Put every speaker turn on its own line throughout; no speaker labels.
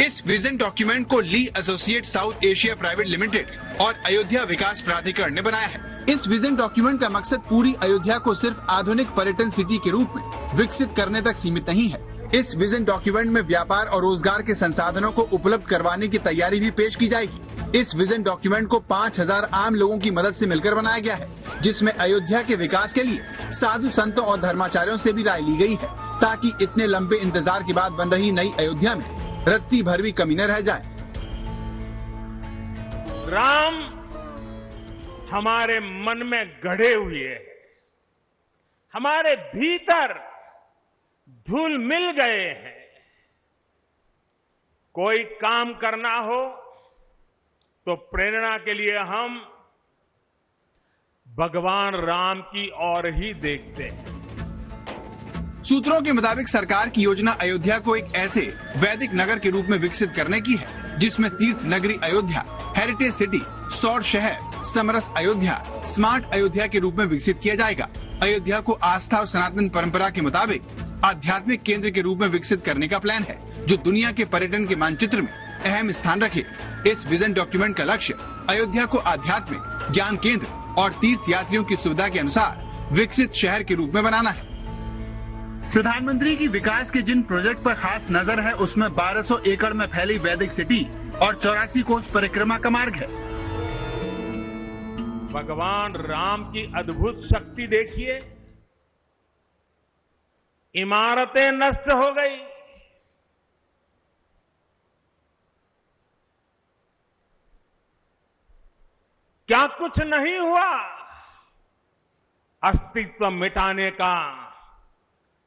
इस vision document को Lee associate South Asia private limited और अयोध्या विकास प्राधिकरण ने बनाया है। इस विजन डॉक्यूमेंट का मकसद पूरी अयोध्या को सिर्फ आधुनिक पर्यटन सिटी के रूप में विकसित करने तक सीमित नहीं है। इस विजन डॉक्यूमेंट में व्यापार और रोजगार के संसाधनों को उपलब्ध करवाने की तैयारी भी पेश की जाएगी। इस विजन डॉक्यूमेंट को 5000 आम लोगों की मदद से मिलकर बनाया गया है, जिसमें अयोध्या के विकास के लिए साधु संतों और धर्माचार्यों से भी राय ली गई है, ताकि इतने लंबे इंतजार के बाद बन रही नई अयोध्या में रत्ती भर भी कमी न रह जाए।
राम हमारे मन में गढ़े हुए हैं, हमारे भीतर घुल मिल गए हैं। कोई काम करना हो तो प्रेरणा के लिए हम भगवान राम की ओर ही देखते हैं।
सूत्रों के मुताबिक सरकार की योजना अयोध्या को एक ऐसे वैदिक नगर के रूप में विकसित करने की है, जिसमें तीर्थ नगरी अयोध्या, हेरिटेज सिटी, सौर शहर, समरस अयोध्या, स्मार्ट अयोध्या के रूप में विकसित किया जाएगा। अयोध्या को आस्था और सनातन परंपरा के मुताबिक आध्यात्मिक केंद्र के रूप में विकसित करने का प्लान है, जो दुनिया के पर्यटन के मानचित्र में अहम स्थान रखे। इस विजन डॉक्यूमेंट का लक्ष्य अयोध्या को आध्यात्मिक ज्ञान केंद्र और तीर्थ यात्रियों की सुविधा के अनुसार विकसित शहर के रूप में बनाना है। प्रधानमंत्री की विकास के जिन प्रोजेक्ट पर खास नजर है, उसमें 1200 एकड़ में फैली वैदिक सिटी और 84 कोस परिक्रमा का मार्ग है।
भगवान राम की अद्भुत शक्ति देखिए, इमारतें नष्ट हो गई, क्या कुछ नहीं हुआ? अस्तित्व मिटाने का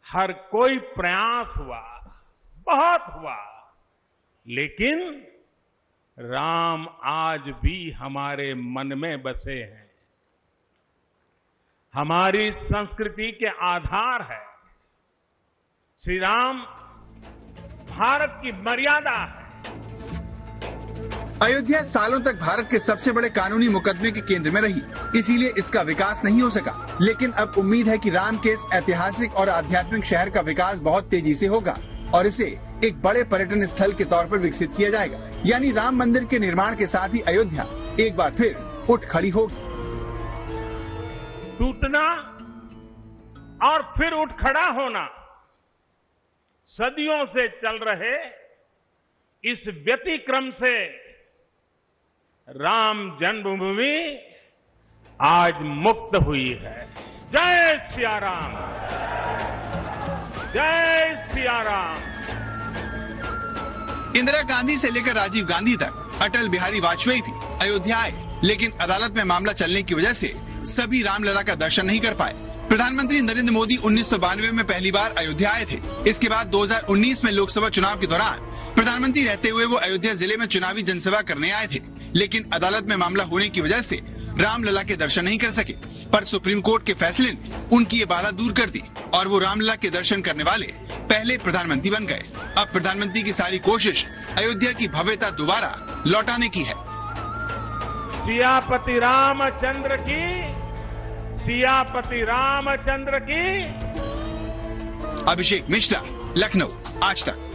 हर कोई प्रयास हुआ, बहुत हुआ, लेकिन राम आज भी हमारे मन में बसे हैं, हमारी संस्कृति के आधार है। श्री राम भारत की मर्यादा है।
अयोध्या सालों तक भारत के सबसे बड़े कानूनी मुकदमे के केंद्र में रही, इसीलिए इसका विकास नहीं हो सका। लेकिन अब उम्मीद है कि राम के इस ऐतिहासिक और आध्यात्मिक शहर का विकास बहुत तेजी से होगा और इसे एक बड़े पर्यटन स्थल के तौर पर विकसित किया जाएगा। यानी राम मंदिर के निर्माण के साथ ही अयोध्या एक बार फिर उठ खड़ी होगी।
टूटना और फिर उठ खड़ा होना सदियों से चल रहे इस व्यतिक्रम से राम जन्मभूमि आज मुक्त हुई है। जय सिया राम, जय सिया राम।
इंदिरा गांधी से लेकर राजीव गांधी तक अटल बिहारी वाजपेयी भी अयोध्या आए, लेकिन अदालत में मामला चलने की वजह से सभी रामलला का दर्शन नहीं कर पाए। प्रधानमंत्री नरेंद्र मोदी 1992 में पहली बार अयोध्या आए थे। इसके बाद 2019 में लोकसभा चुनाव के दौरान प्रधानमंत्री रहते हुए वो अयोध्या जिले में चुनावी जनसभा करने आए थे, लेकिन अदालत में मामला होने की वजह से रामलला के दर्शन नहीं कर सके। पर सुप्रीम कोर्ट के फैसले ने उनकी ये बाधा दूर कर दी और वो रामलला के दर्शन करने वाले पहले प्रधानमंत्री बन गए। अब प्रधानमंत्री की सारी कोशिश अयोध्या की भव्यता दोबारा लौटाने की है।
सियापति रामचंद्र की, सियापति रामचंद्र की।
अभिषेक मिश्रा, लखनऊ, आज तक।